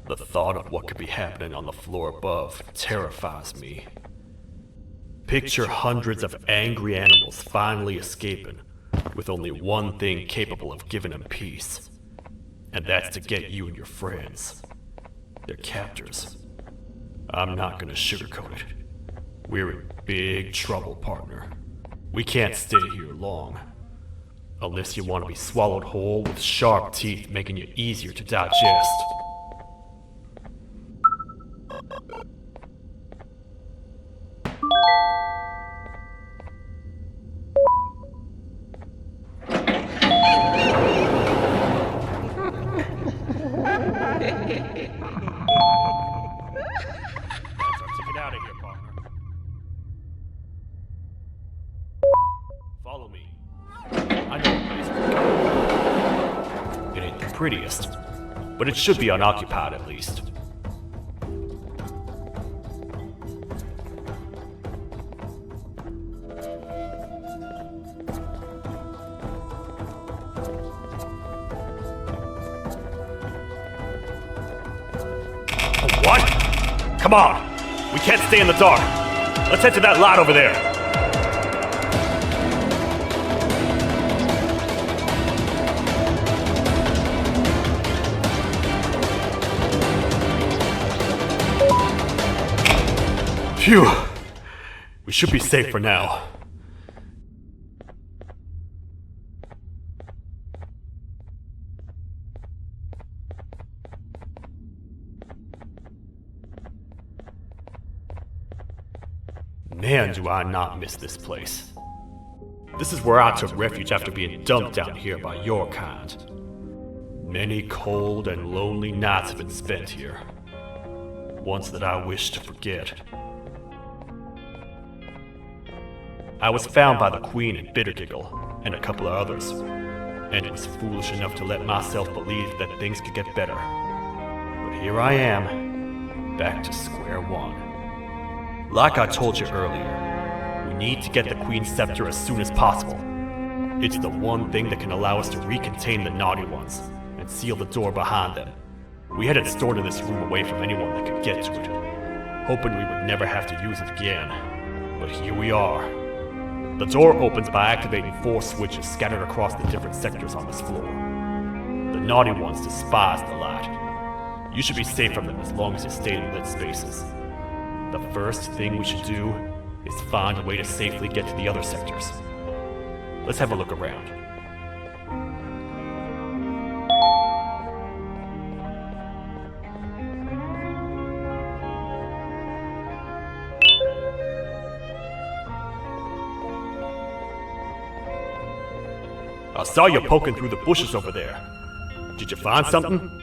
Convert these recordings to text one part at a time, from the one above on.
The thought of what could be happening on the floor above terrifies me. Picture hundreds of angry animals finally escaping, with only one thing capable of giving them peace. And that's to get you and your friends, their captors. I'm not gonna sugarcoat it. We're in big trouble, partner. We can't stay here long. Unless you want to be swallowed whole with sharp teeth making you easier to digest. That's our ticket out of here, partner. Follow me. I know a place we can. It ain't the prettiest, but it should be unoccupied at least. What? Come on! We can't stay in the dark! Let's head to that lot over there! Phew! We should be safe for now. Man, do I not miss this place. This is where I took refuge after being dumped down here by your kind. Many cold and lonely nights have been spent here. Ones that I wish to forget. I was found by the Queen and Bittergiggle, and a couple of others, and was foolish enough to let myself believe that things could get better. But here I am, back to square one. Like I told you earlier, we need to get the Queen's scepter as soon as possible. It's the one thing that can allow us to recontain the naughty ones, and seal the door behind them. We had it stored in this room away from anyone that could get to it, hoping we would never have to use it again. But here we are. The door opens by activating 4 switches scattered across the different sectors on this floor. The naughty ones despise the light. You should be safe from them as long as you stay in lit spaces. The first thing we should do is find a way to safely get to the other sectors. Let's have a look around. I saw you poking through the bushes over there. Did you find something?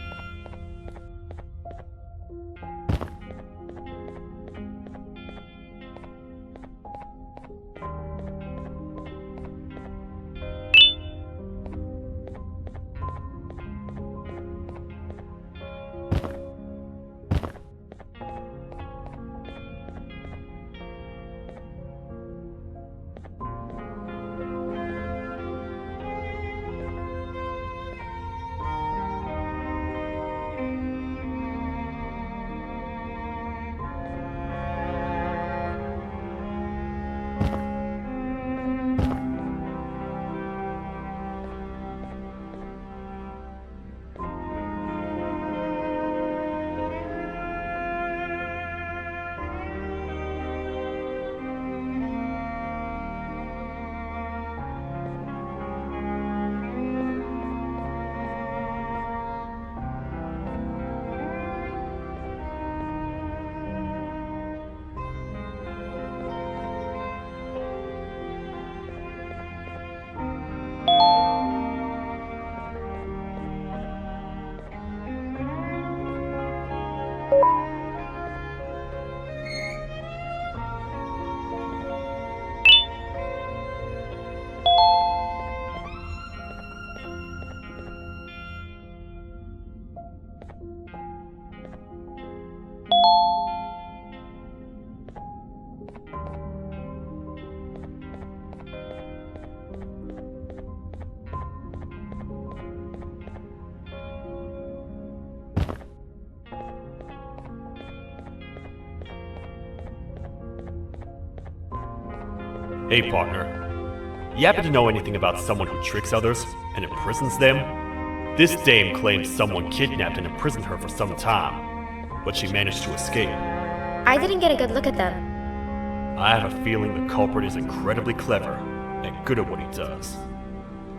Hey, partner. You happen to know anything about someone who tricks others and imprisons them? This dame claims someone kidnapped and imprisoned her for some time, but she managed to escape. I didn't get a good look at them. I have a feeling the culprit is incredibly clever and good at what he does,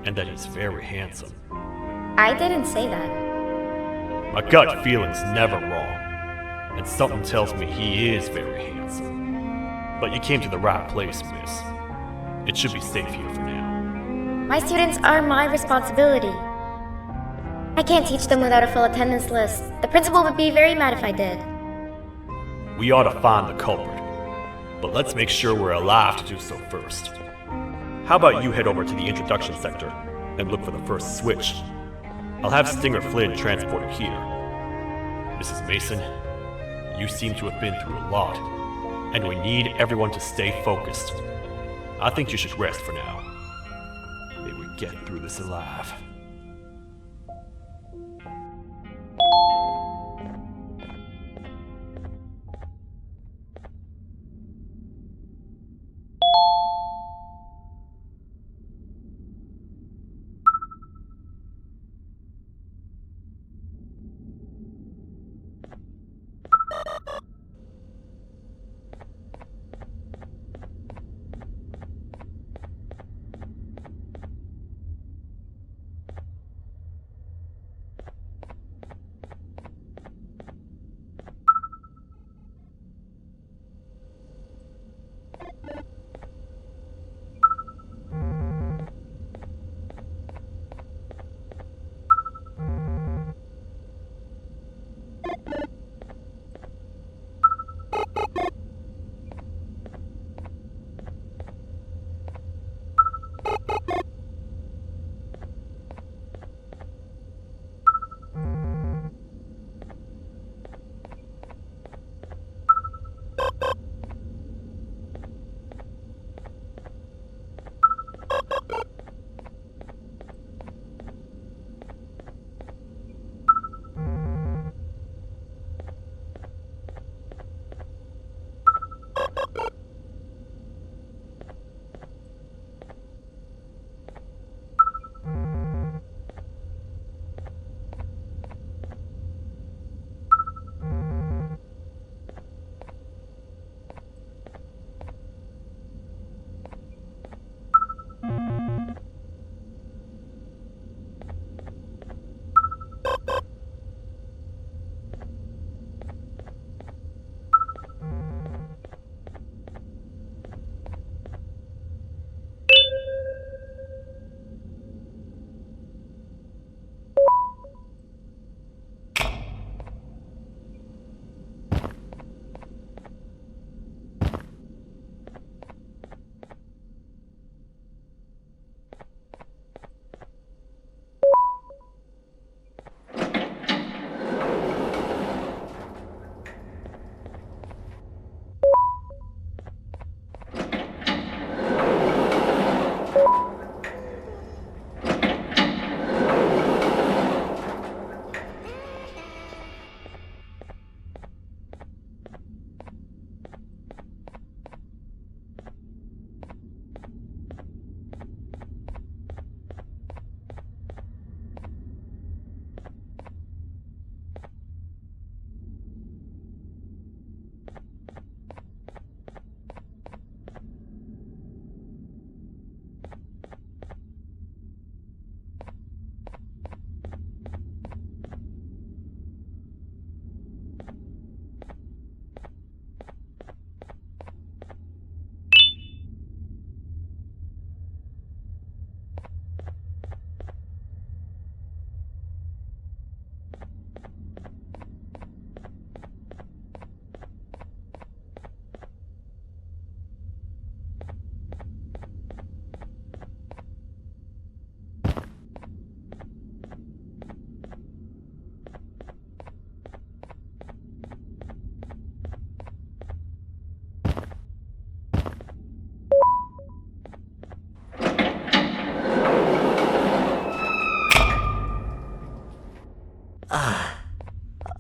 and that he's very handsome. I didn't say that. My gut feeling's never wrong, and something tells me he is very handsome. But you came to the right place, miss. It should be safe here for now. My students are my responsibility. I can't teach them without a full attendance list. The principal would be very mad if I did. We ought to find the culprit, but let's make sure we're alive to do so first. How about you head over to the introduction sector and look for the first switch? I'll have Stinger Flynn transported here. Mrs. Mason, you seem to have been through a lot, and we need everyone to stay focused. I think you should rest for now. May we get through this alive.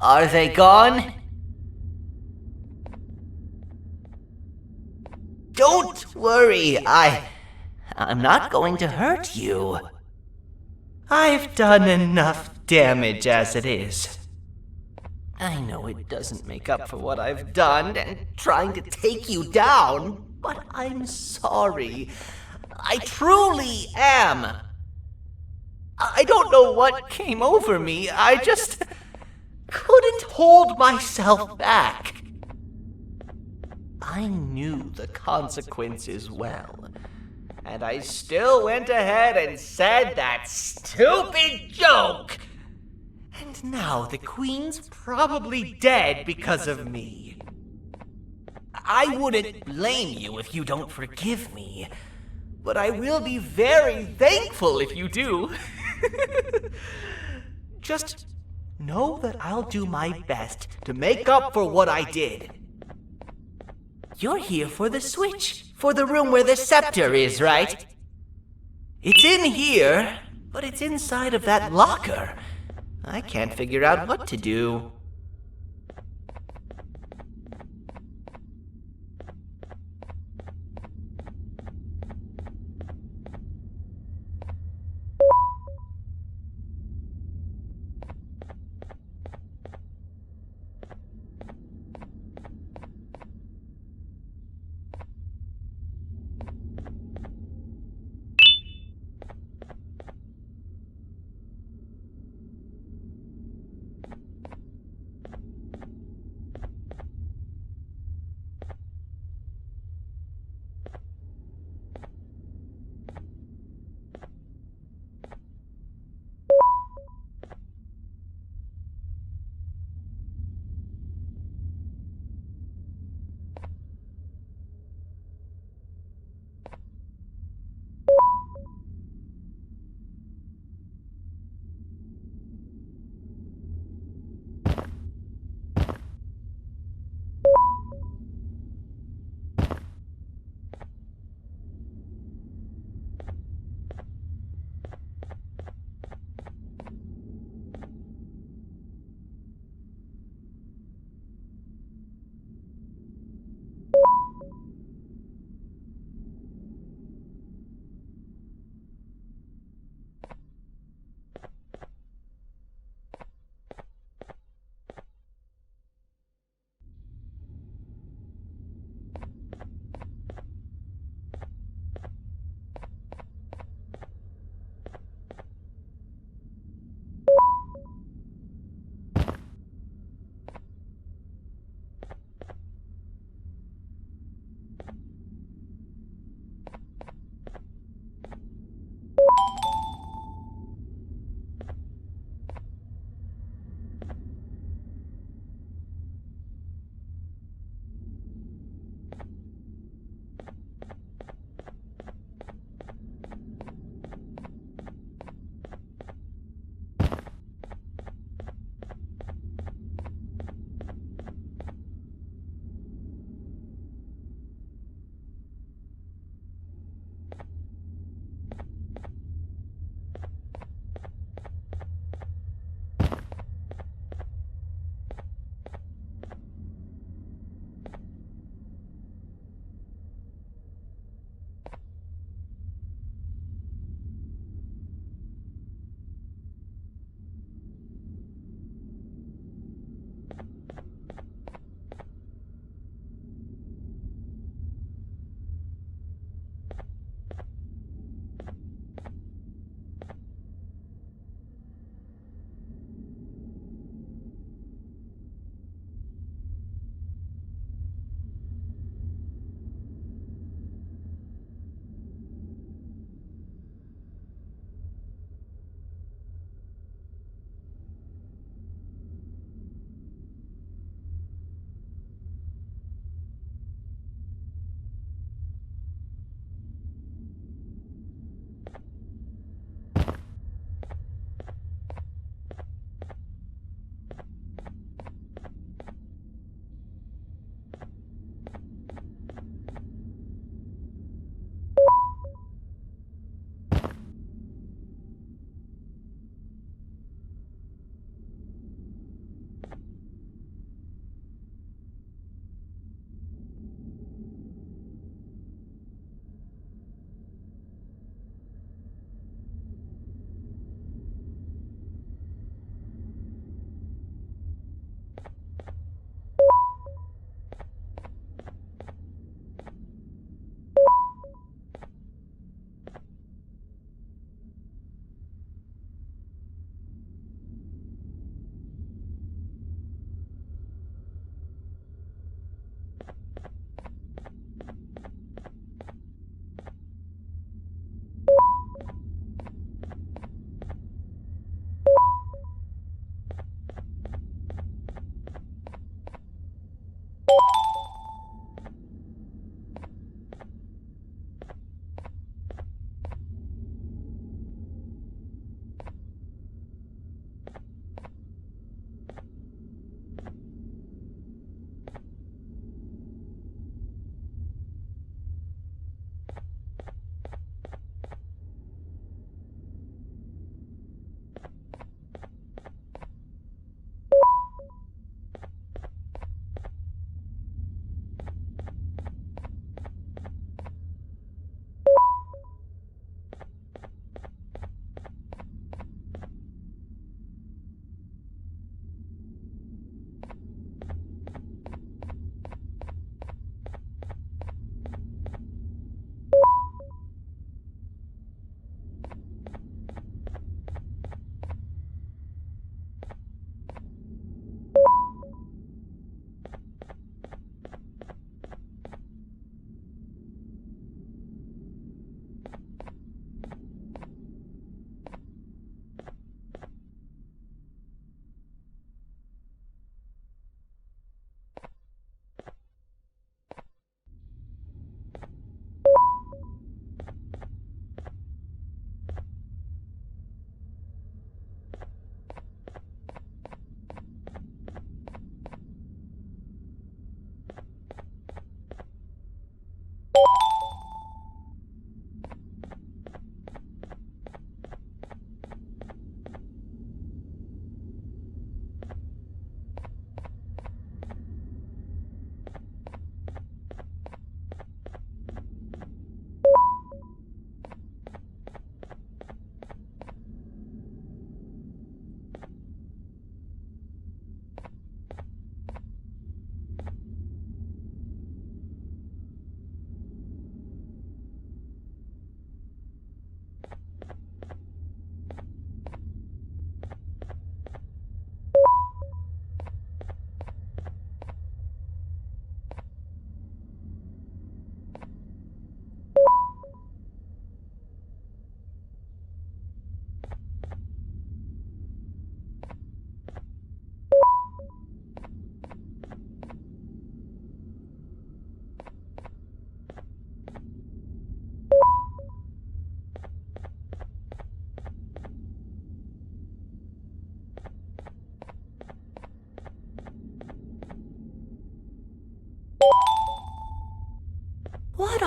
Are they gone? Don't Don't worry, I'm not going to hurt you. I've done enough damage as it is. I know it doesn't make up for what I've done and trying to take you down, but I'm sorry. I truly am. I don't know what came over me. I just couldn't hold myself back. I knew the consequences well, and I still went ahead and said that stupid joke. And now the Queen's probably dead because of me. I wouldn't blame you if you don't forgive me, but I will be very thankful if you do. Just know that I'll do my best to make up for what I did. You're here for the switch, for the room where the scepter is, right? It's in here, but it's inside of that locker. I can't figure out what to do.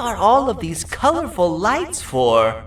are all of these colorful lights for?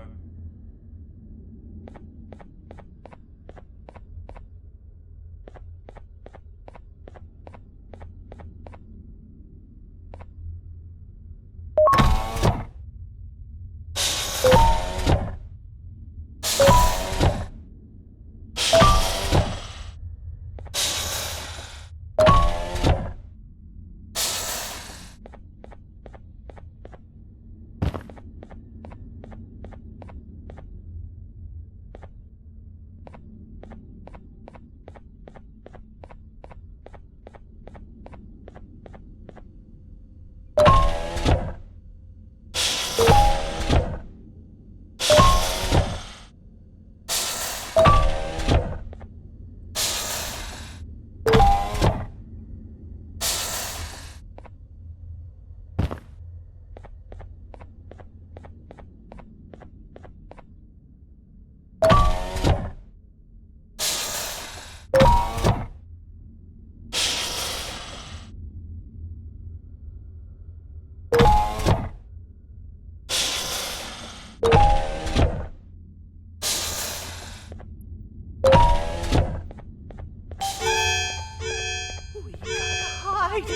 Get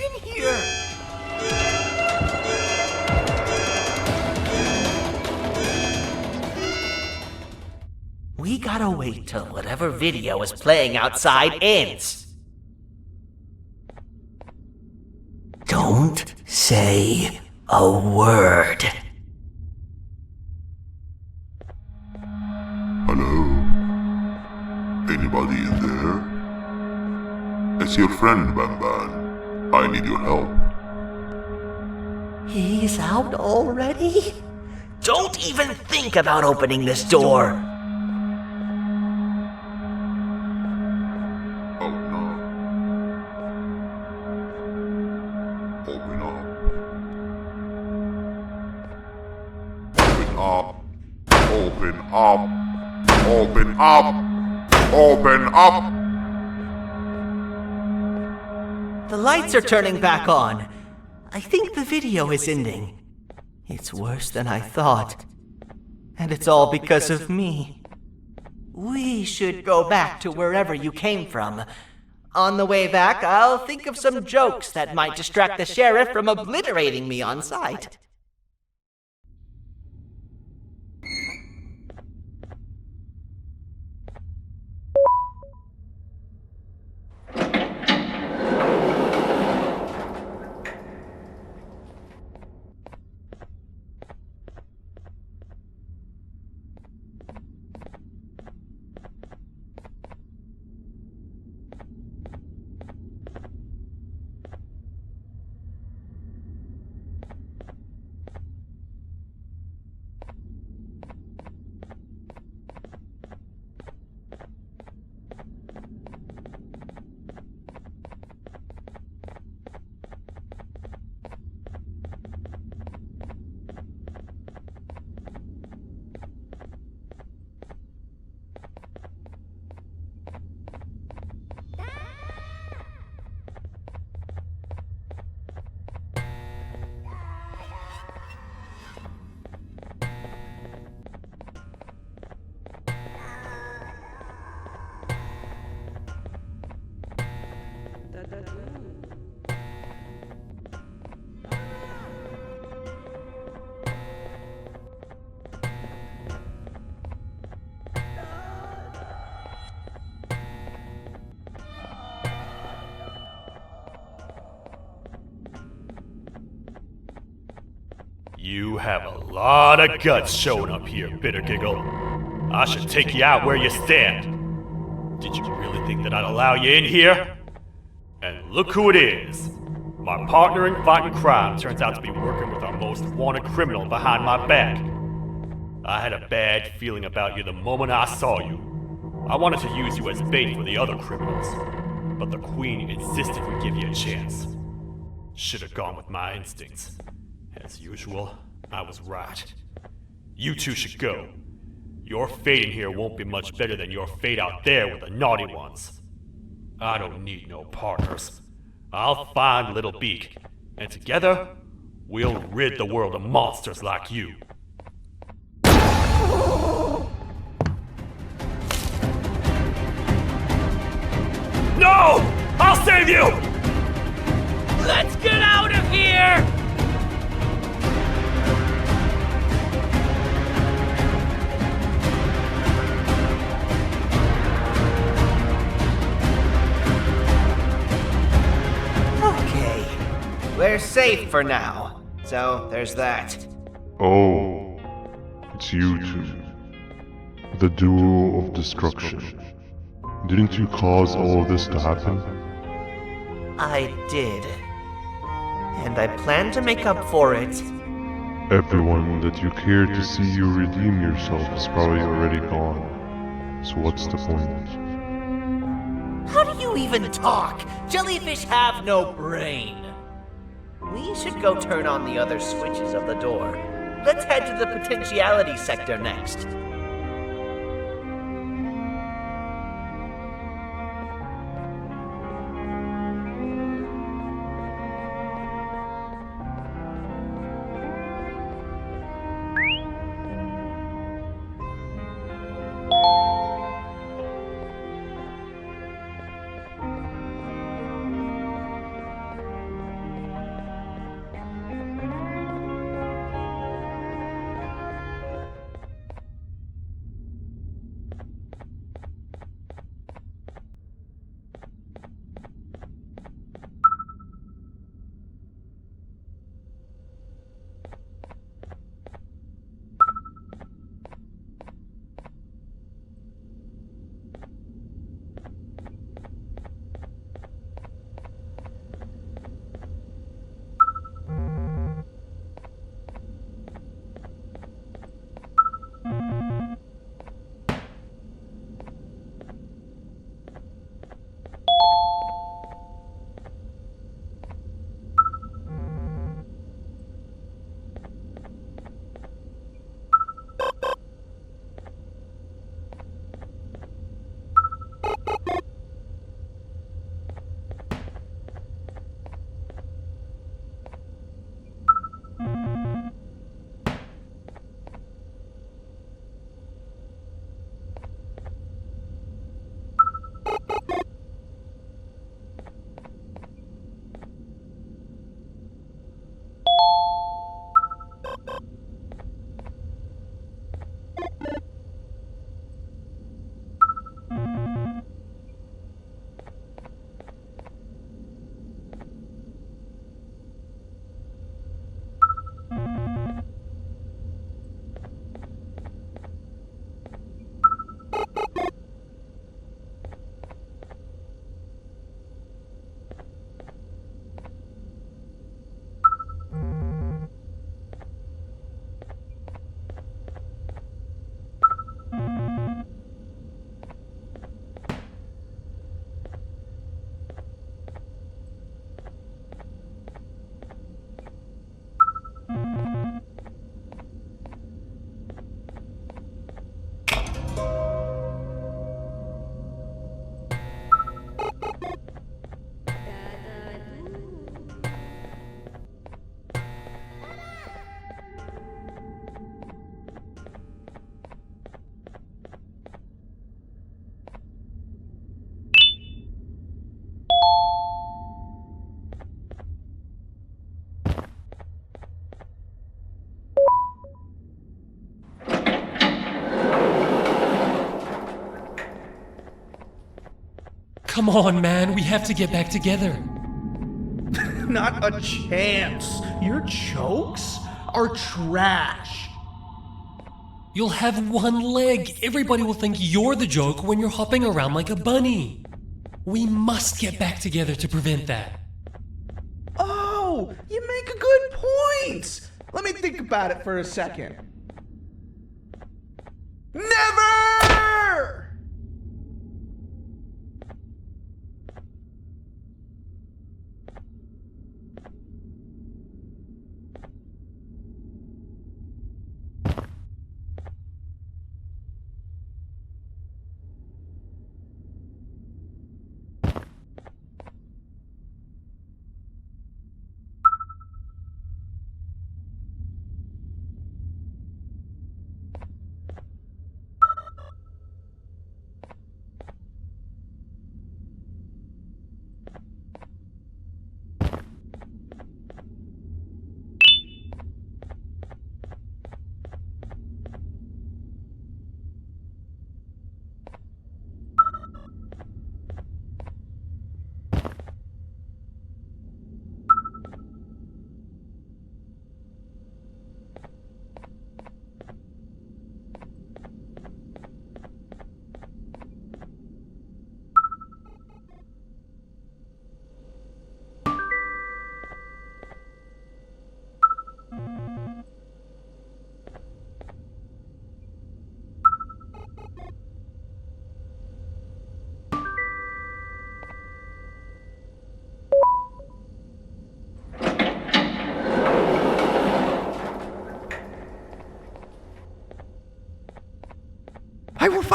in here! We gotta wait till whatever video is playing outside ends. Don't say a word. Hello? Anybody in there? It's your friend, Banban. I need your help. He's out already? Don't even think about opening this door. Oh no. Open up. Open up. Open up. Open up. The lights are turning back on. I think the video is ending. It's worse than I thought. And it's all because of me. We should go back to wherever you came from. On the way back, I'll think of some jokes that might distract the sheriff from obliterating me on sight. You have a lot of guts showing up here, Bitter Giggle. I should take you out where you stand. Did you really think that I'd allow you in here? And look who it is. My partner in fighting crime turns out to be working with our most wanted criminal behind my back. I had a bad feeling about you the moment I saw you. I wanted to use you as bait for the other criminals, but the Queen insisted we give you a chance. Should have gone with my instincts. As usual, I was right. You two should go. Your fate in here won't be much better than your fate out there with the naughty ones. I don't need no partners. I'll find Little Beak, and together, We'll rid the world of monsters like you. No! I'll save you! Let's get out of here! Okay, we're safe for now. So, there's that. Oh, it's you two. The duo of destruction. Didn't you cause all of this to happen? I did. And I plan to make up for it. Everyone that you cared to see you redeem yourself is probably already gone. So what's the point? How do you even talk? Jellyfish have no brain. We should go turn on the other switches of the door. Let's head to the potentiality sector next. Come on, man, we have to get back together. Not a chance. Your jokes are trash. You'll have one leg. Everybody will think you're the joke when you're hopping around like a bunny. We must get back together to prevent that. Oh, you make a good point. Let me think about it for a second. Never!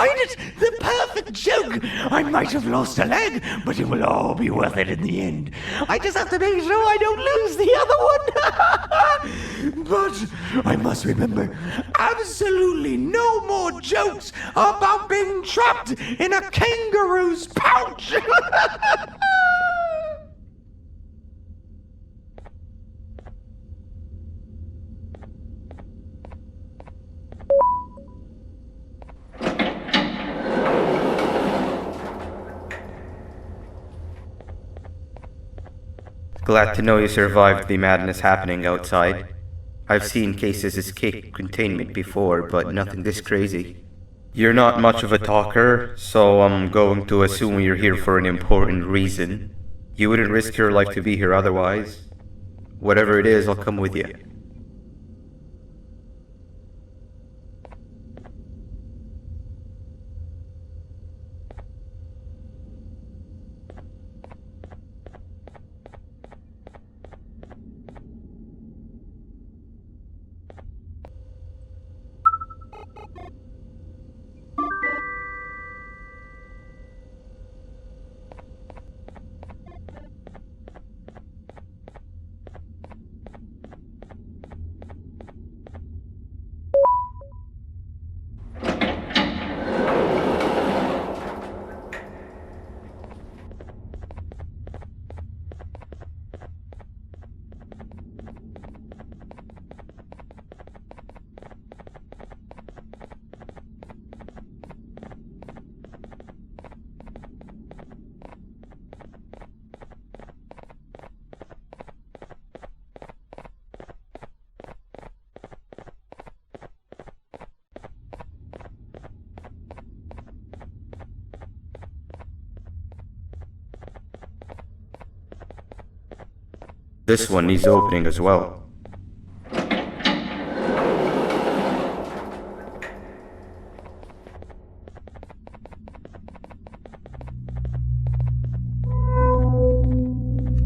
find it! The perfect joke! I might have lost a leg, but it will all be worth it in the end. I just have to make sure I don't lose the other one! But I must remember, absolutely no more jokes about being trapped in a kangaroo's pouch! Glad to know you survived the madness happening outside. I've seen cases escape containment before, but nothing this crazy. You're not much of a talker, so I'm going to assume you're here for an important reason. You wouldn't risk your life to be here otherwise. Whatever it is, I'll come with you. This one needs opening as well.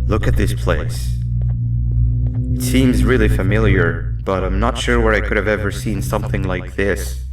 Look at this place. It seems really familiar, but I'm not sure where I could have ever seen something like this.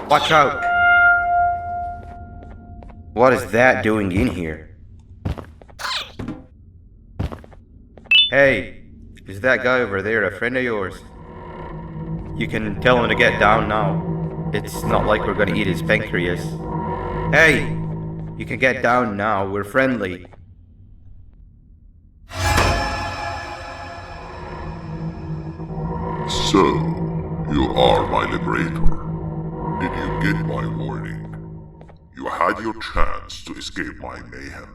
Watch out! What is that doing in here? Hey, is that guy over there a friend of yours? You can tell him to get down now. It's not like we're gonna eat his pancreas. Hey! You can get down now, we're friendly. So, you are my liberator. Did you get my warning? You had your chance to escape my mayhem.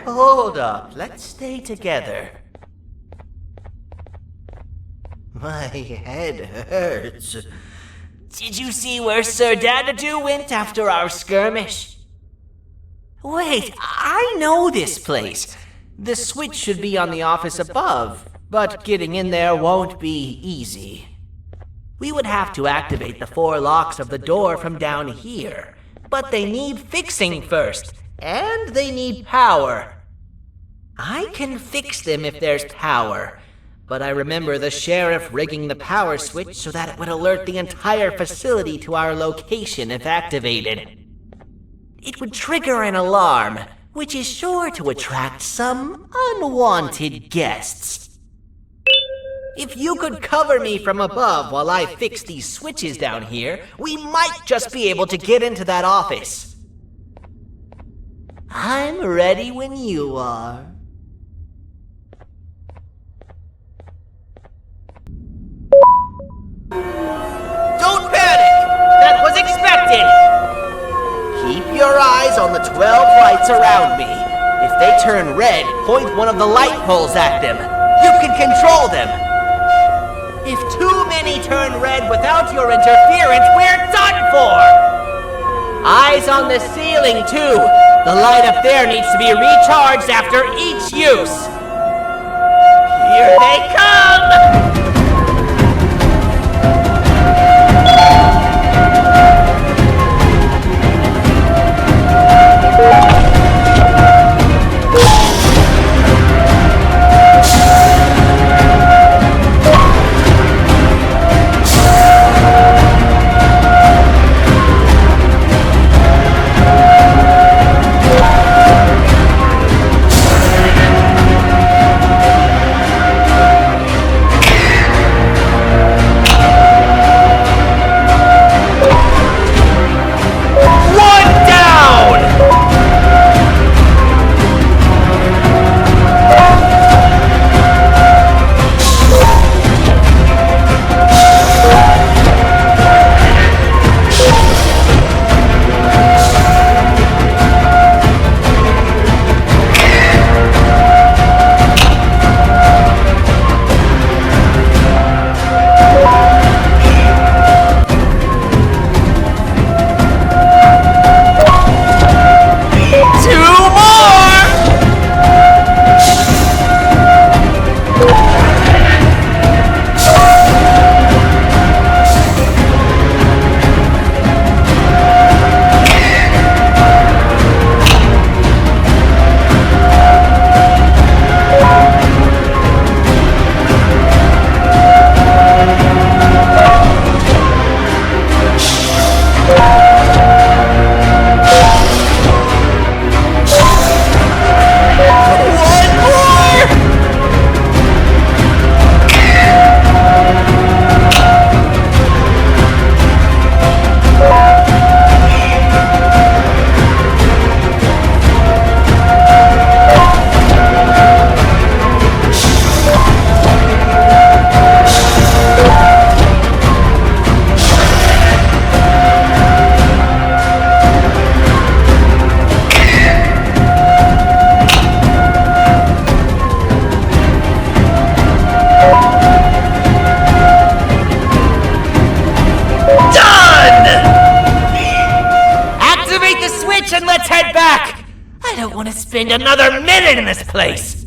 Hold up, let's stay together. My head hurts. Did you see where Sir Dadadoo went after our skirmish? Wait, I know this place. The switch should be on the office above, but getting in there won't be easy. We would have to activate the 4 locks of the door from down here, but they need fixing first, and they need power. I can fix them if there's power, but I remember the sheriff rigging the power switch so that it would alert the entire facility to our location if activated. It would trigger an alarm, which is sure to attract some unwanted guests. If you could cover me from above while I fix these switches down here, we might just be able to get into that office. I'm ready when you are. Don't panic! That was expected! Keep your eyes on the 12 lights around me. If they turn red, point one of the light poles at them. You can control them. If too many turn red without your interference, we're done for! Eyes on the ceiling, too. The light up there needs to be recharged after each use. Here they come! want to spend another minute in this place!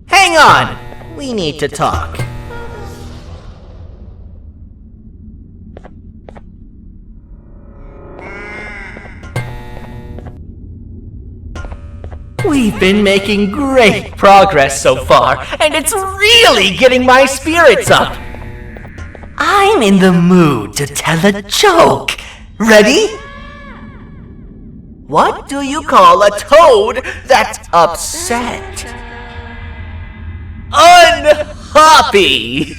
Hang on! We need to talk. We've been making great progress so far, and it's really getting my spirits up. I'm in the mood to tell a joke. Ready? What do you call a toad that's upset? Unhappy!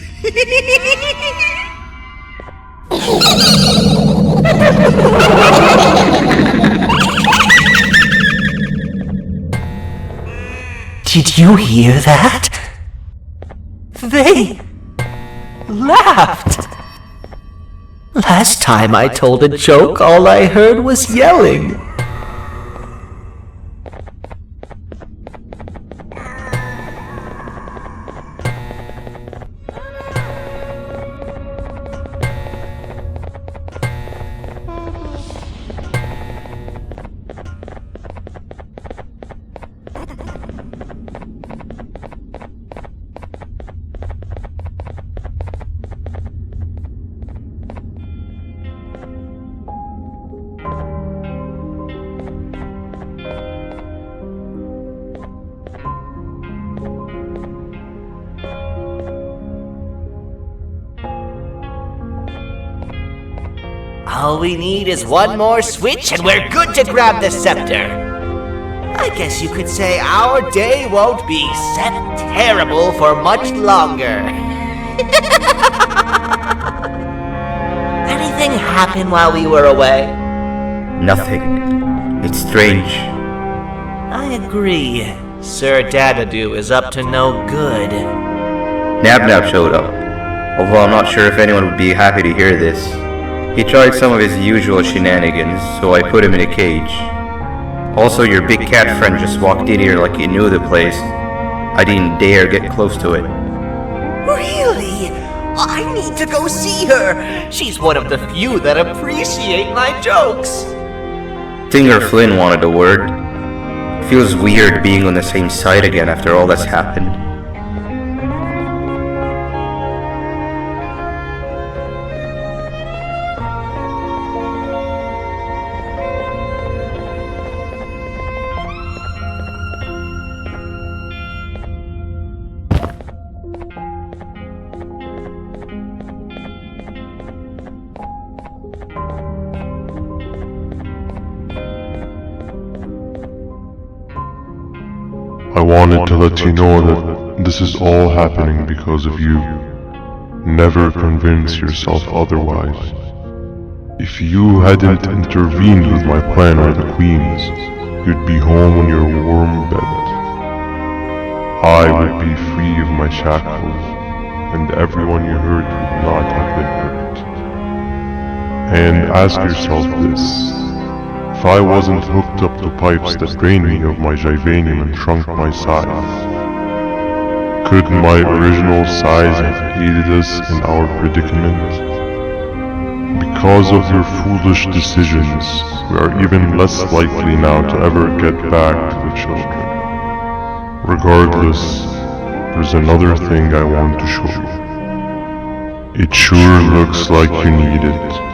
Did you hear that? They laughed. Last time I told a joke, all I heard was yelling. All we need is one more switch and we're good to grab the scepter. I guess you could say our day won't be terrible for much longer. Anything happen while we were away? Nothing. It's strange. I agree. Sir Dadadoo is up to no good. Nab showed up, although I'm not sure if anyone would be happy to hear this. He tried some of his usual shenanigans, so I put him in a cage. Also, your big cat friend just walked in here like he knew the place. I didn't dare get close to it. Really? I need to go see her. She's one of the few that appreciate my jokes. Stinger Flynn wanted a word. Feels weird being on the same side again after all that's happened. I wanted to let you know that this is all happening because of you. Never convince yourself otherwise. If you hadn't intervened with my plan or the Queen's, you'd be home on your warm bed. I would be free of my shackles, and everyone you hurt would not have been hurt. And ask yourself this. If I wasn't hooked up to pipes that drained me of my Jivanium and shrunk my size, Could my original size have aided us in our predicament? Because of your foolish decisions, we are even less likely now to ever get back to the children. Regardless, there's another thing I want to show you. It sure looks like you need it.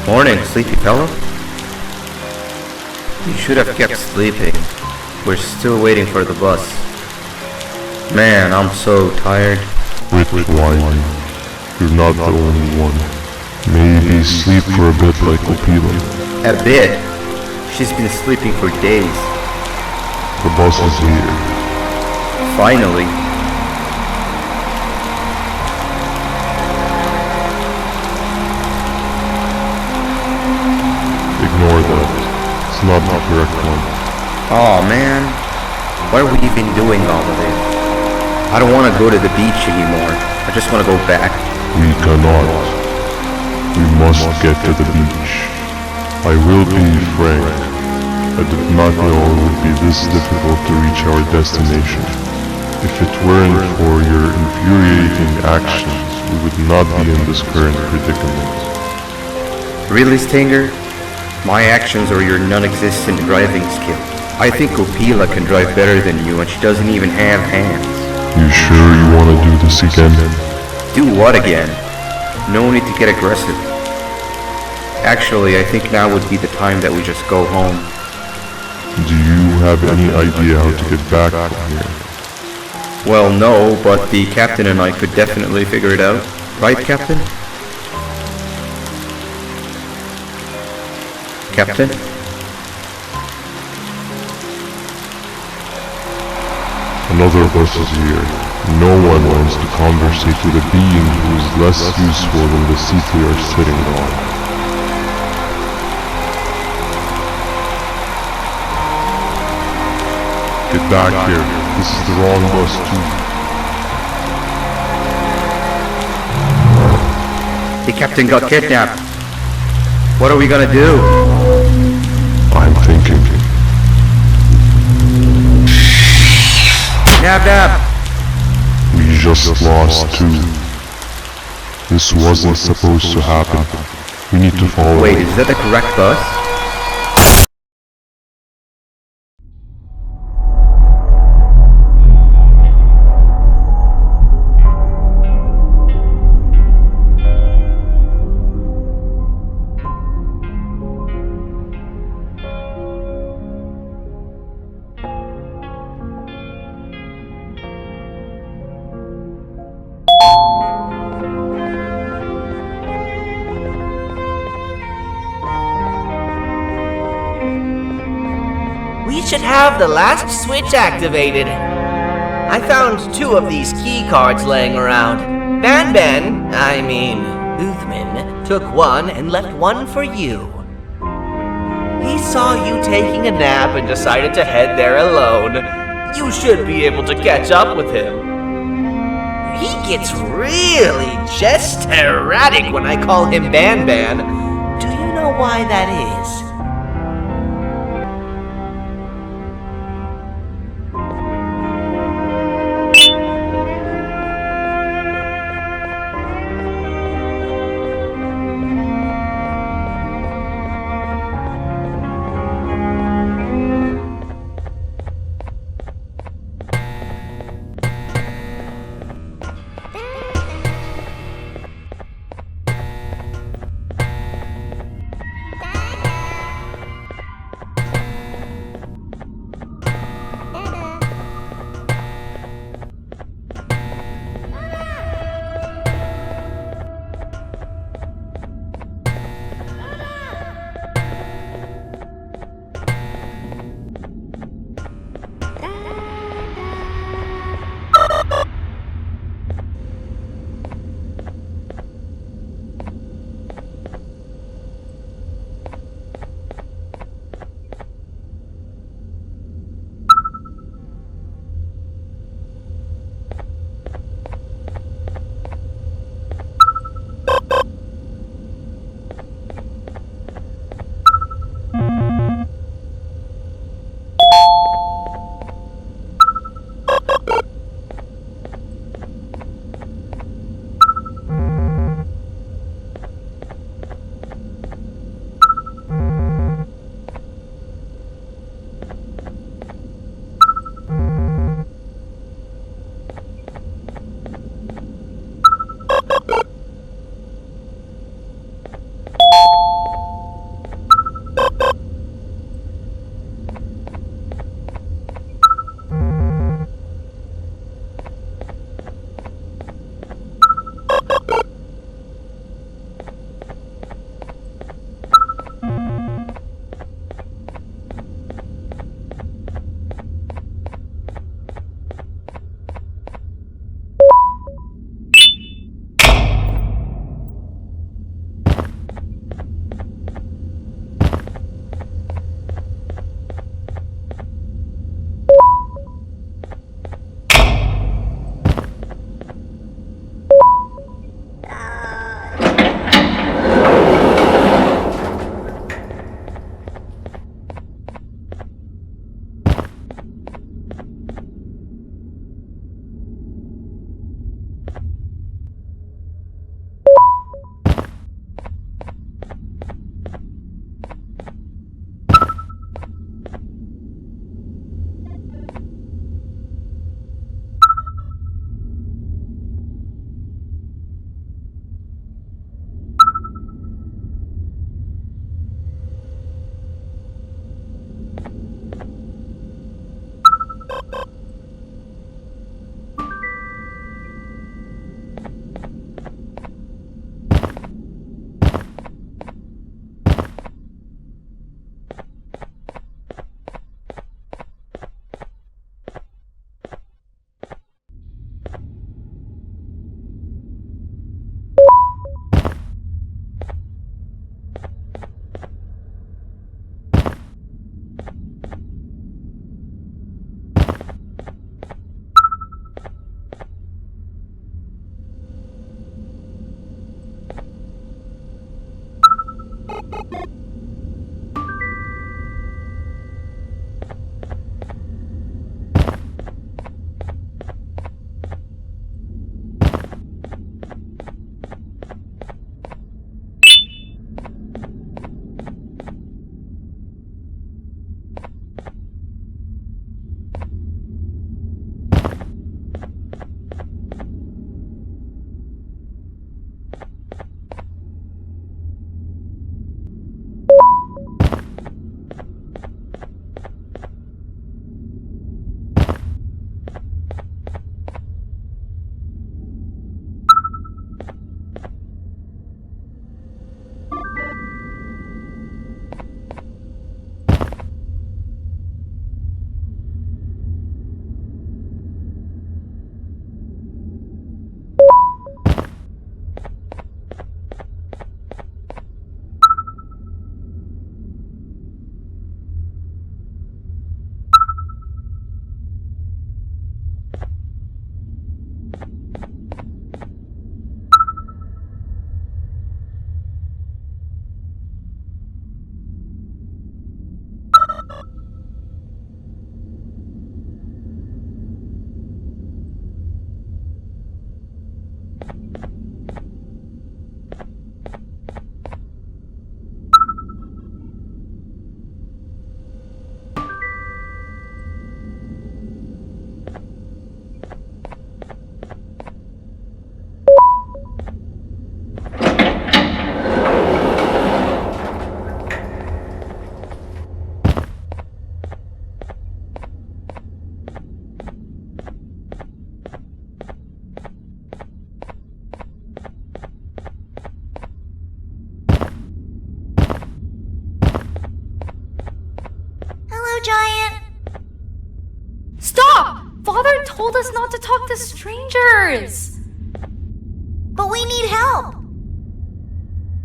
Morning, sleepy fellow. You should have kept sleeping. We're still waiting for the bus. Man, I'm so tired. Quit whining. You're not the only one. Maybe sleep for a bit like Opila. A bit? She's been sleeping for days. The bus is here. Finally. Ignore that. It's not the correct one. Aw, man. Why are we even doing all of this? I don't want to go to the beach anymore. I just want to go back. We cannot. We must get to the beach. I will be frank. I did not know it would be this difficult to reach our destination. If it weren't for your infuriating actions, we would not be in this current predicament. Really, Stinger? My actions or your non-existent driving skill? I think Opila can drive better than you and she doesn't even have hands. You sure you want to do this again? Do what again? No need to get aggressive. Actually, I think now would be the time that we just go home. Do you have any idea how to get back from here? Well, no, but the captain and I could definitely figure it out. Right, Captain? Captain? Another bus is here. No one wants to conversate with a being who is less useful than the seat we are sitting on. Get back here. This is the wrong bus too. The captain got kidnapped. What are we gonna do? I'm thinking. Nab nab! We just lost two. This wasn't supposed to happen. We need to follow. Wait, is that the correct bus? We should have the last switch activated. I found 2 of these key cards laying around. Banban, I mean, Uthman, took one and left one for you. He saw you taking a nap and decided to head there alone. You should be able to catch up with him. He gets really just erratic when I call him Banban. Do you know why that is? us not to talk to strangers. But we need help.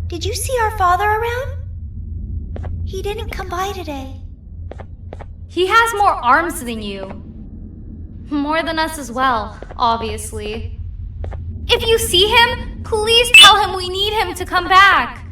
Did you see our father around? He didn't come by today. He has more arms than you. More than us as well, obviously. If you see him, please tell him we need him to come back.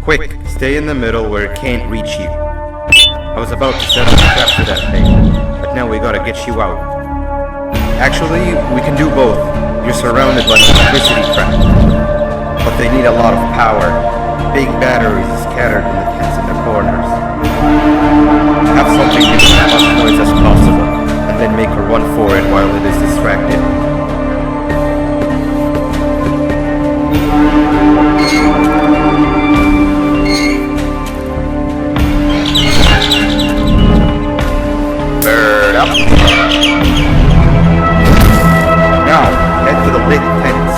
Quick, stay in the middle where it can't reach you. I was about to set up a trap for that thing, but now we gotta get you out. Actually, we can do both. You're surrounded by an electricity trap, but they need a lot of power. Big batteries scattered in the tents in the corners. Have something to make as much noise as possible, and then make her run for it while it is distracted. Bird up. Now, head to the lit tents.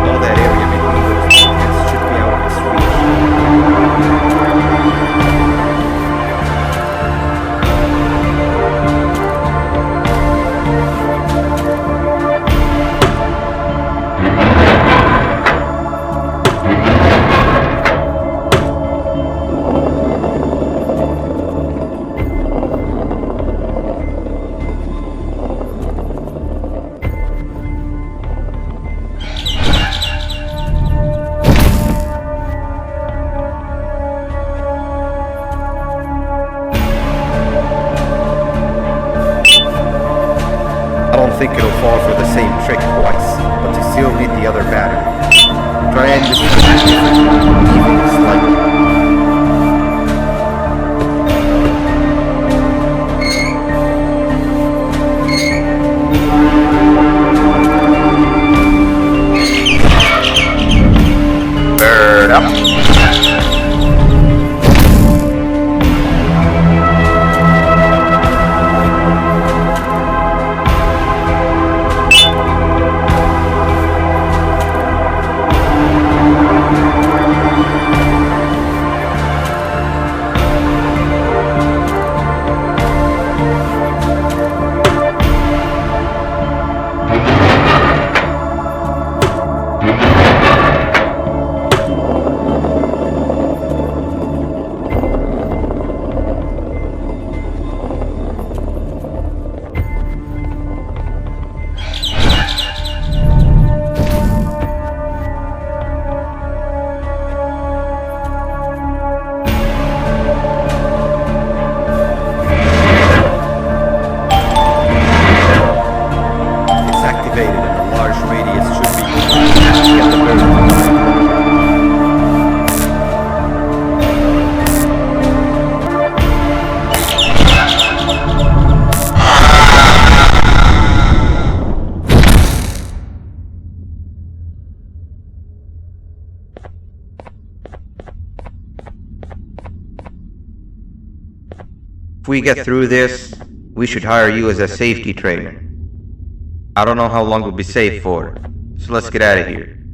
All that area between those two tents should be out of his I don't think it'll fall for the same trick twice, but you still need the other battery. Try and distribute it, even slightly. Bird up. If we get through this, we should hire you as a safety trainer. I don't know how long we'll be safe for, so let's get out of here.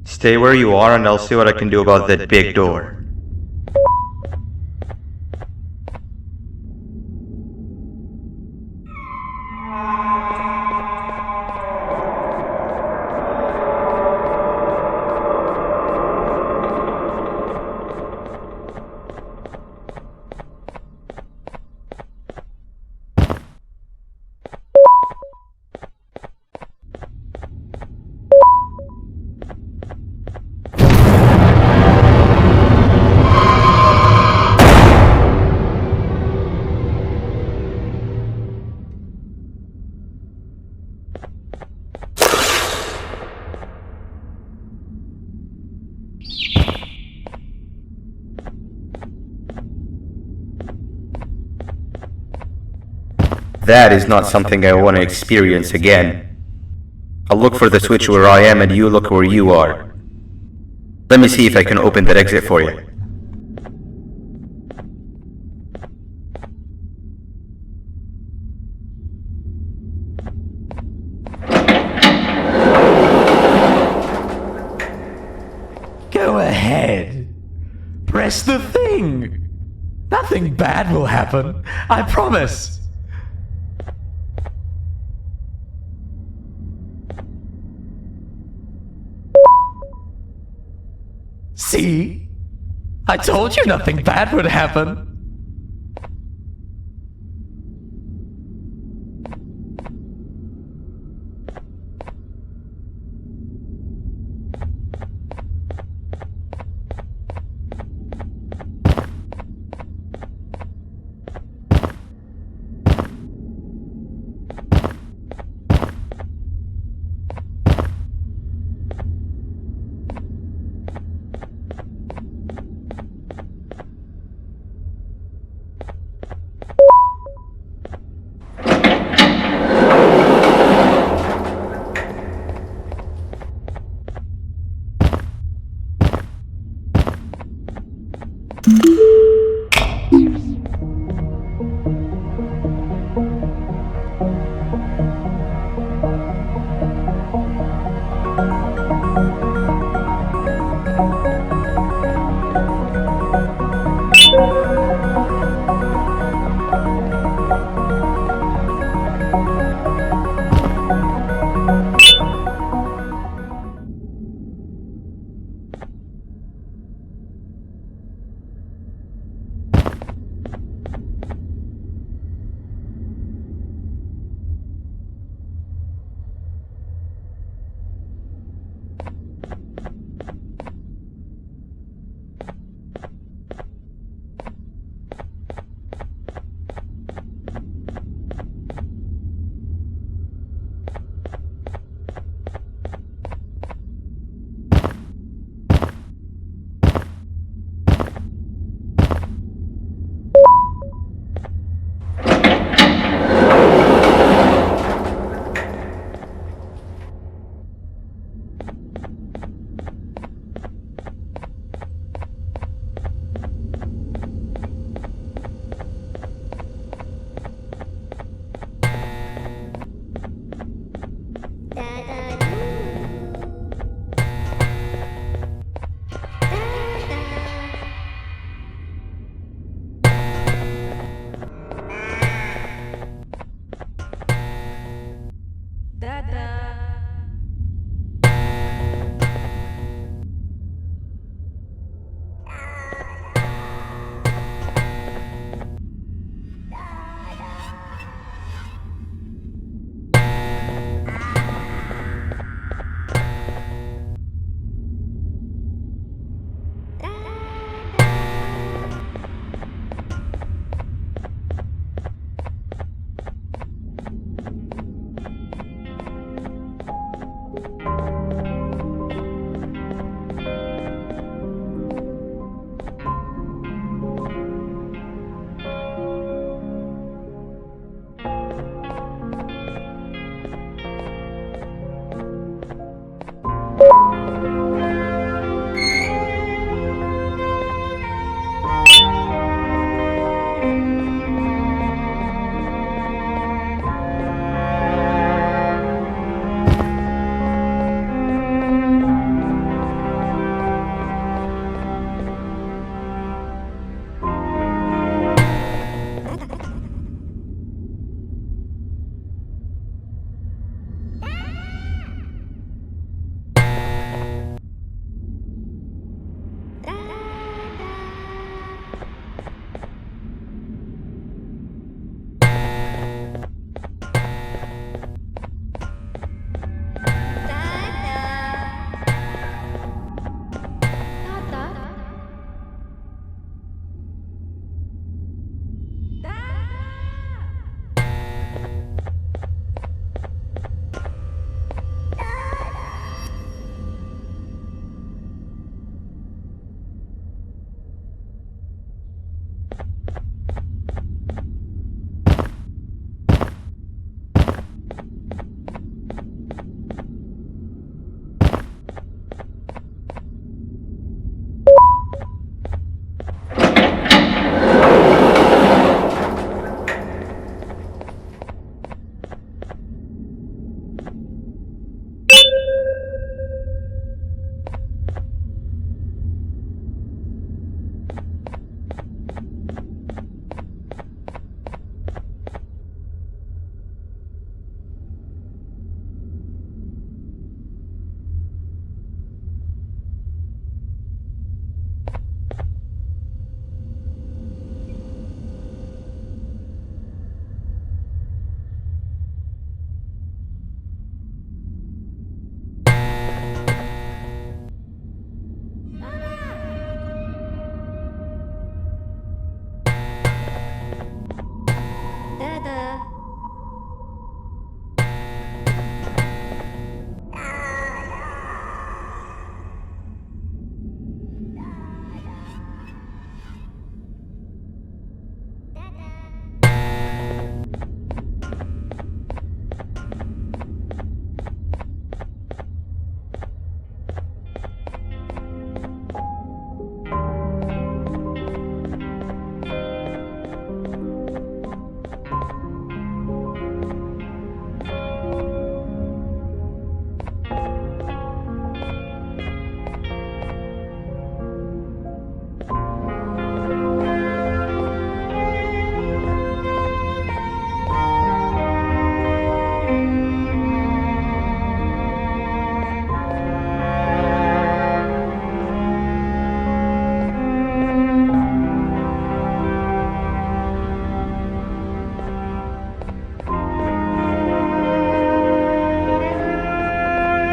Stay where you are and I'll see what I can do about that big door. That is not something I want to experience again. I'll look for the switch where I am and you look where you are. Let me see if I can open that exit for you. Go ahead. Press the thing. Nothing bad will happen. I promise. See? I told you nothing bad would happen.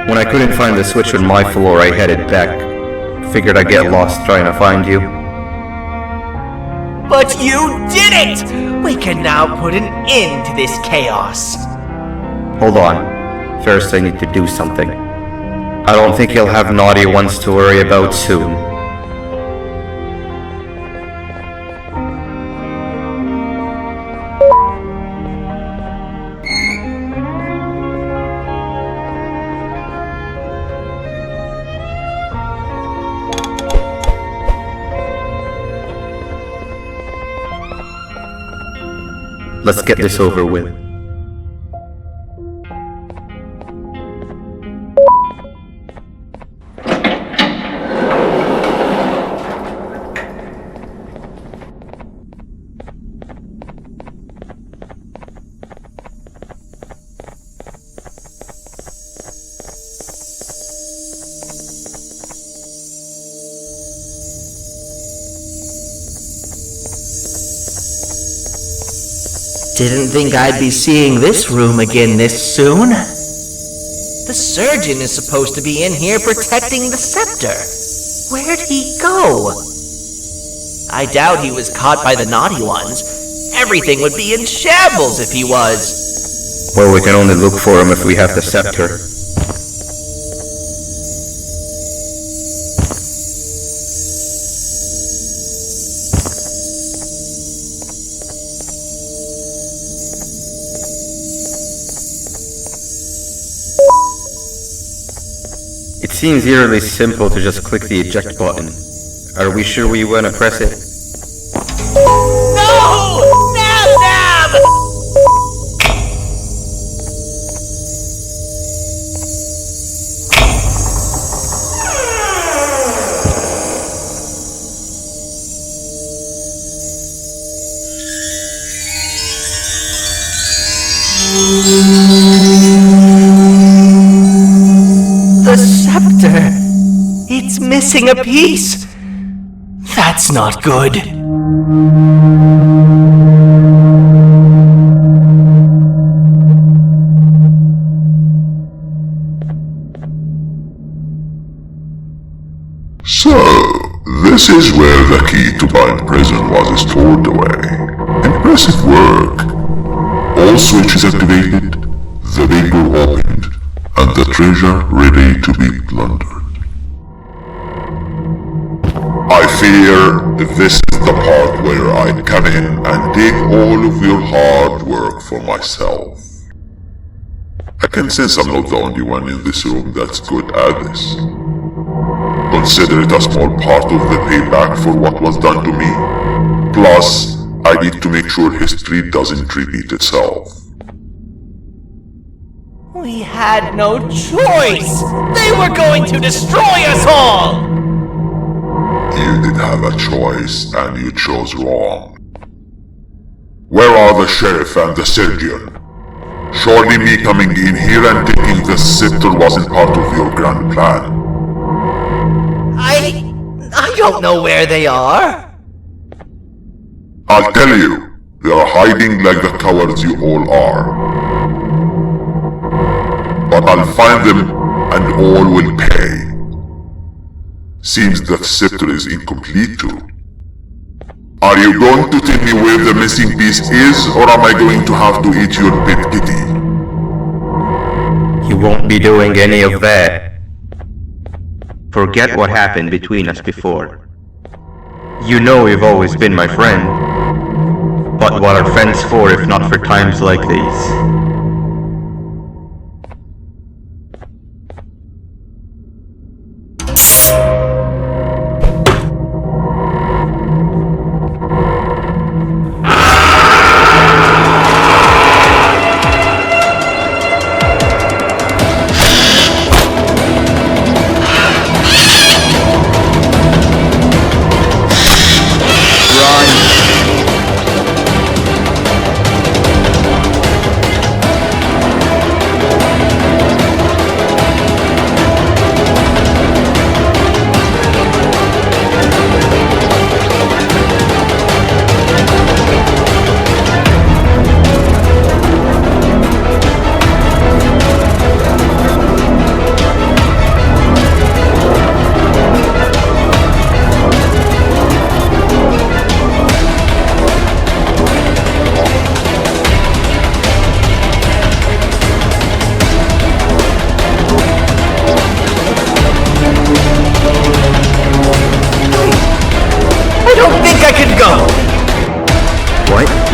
When I couldn't find the switch on my floor, I headed back. Figured I'd get lost trying to find you. But you did it! We can now put an end to this chaos. Hold on. First I need to do something. I don't think he'll have naughty ones to worry about soon. Let's get this over with. Didn't think I'd be seeing this room again this soon. The surgeon is supposed to be in here protecting the scepter. Where'd he go? I doubt he was caught by the naughty ones. Everything would be in shambles if he was. Well, we can only look for him if we have the scepter. It seems eerily simple to just click the eject button. Are we sure we want to press it? No! Nab! The scepter! It's missing a piece! That's not good. So, this is where the key to Bind Prison was stored away. Impressive work. All switches activated, the big door opened, and the treasure ready to be plundered. I fear this is the part where I come in and take all of your hard work for myself. I can sense I'm not the only one in this room that's good at this. Consider it a small part of the payback for what was done to me. Plus, I need to make sure history doesn't repeat itself. We had no choice! They were going to destroy us all! You did have a choice, and you chose wrong. Where are the sheriff and the surgeon? Surely me coming in here and taking the scepter wasn't part of your grand plan. I don't know where they are. I'll tell you, they are hiding like the cowards you all are. But I'll find them, and all will pay. Seems that scepter is incomplete too. Are you going to tell me where the missing piece is, or am I going to have to eat your pet kitty? You won't be doing any of that. Forget what happened between us before. You know you've always been my friend. But what are friends for if not for times like these?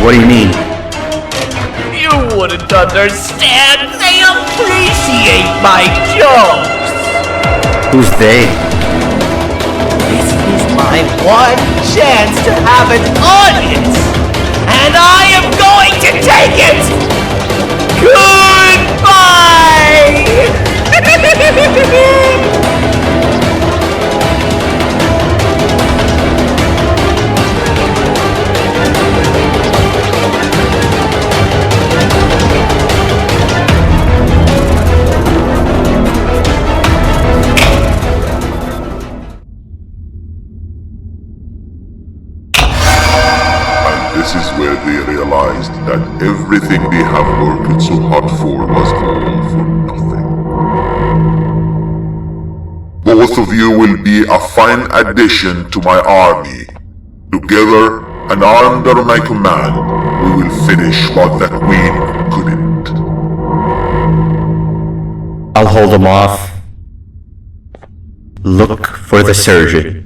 What do you mean? You wouldn't understand. They appreciate my jokes. Who's they? This is my one chance to have an audience, and I am going to take it. Goodbye. This is where they realized that everything they have worked so hard for was all for nothing. Both of you will be a fine addition to my army. Together, and under my command, we will finish what the Queen couldn't. I'll hold them off. Look for the surgeon.